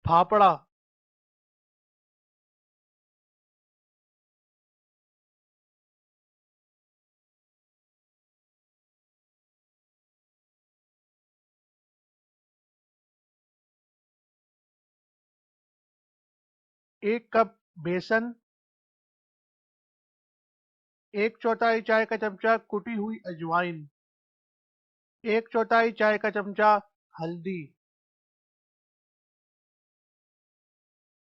फाफड़ा। एक कप बेसन। एक चौथाई चाय का चमचा कुटी हुई अजवाइन। एक चौथाई चाय का चमचा हल्दी।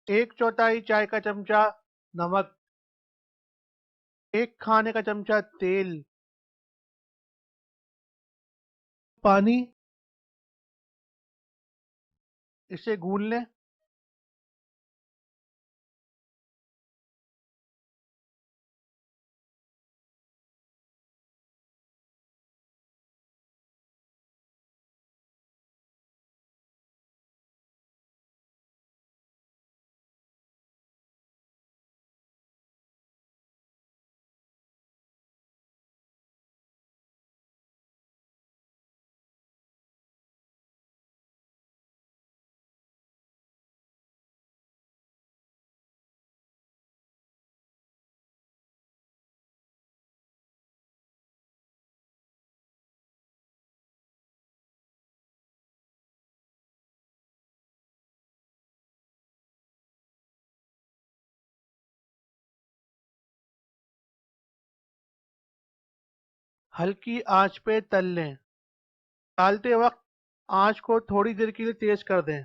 एक चौथाई चाय का चमचा नमक। एक खाने का चमचा तेल। पानी। इसे गूंद लें। हल्की आंच पे तल लें। डालते वक्त आंच को थोड़ी देर के लिए तेज कर दें।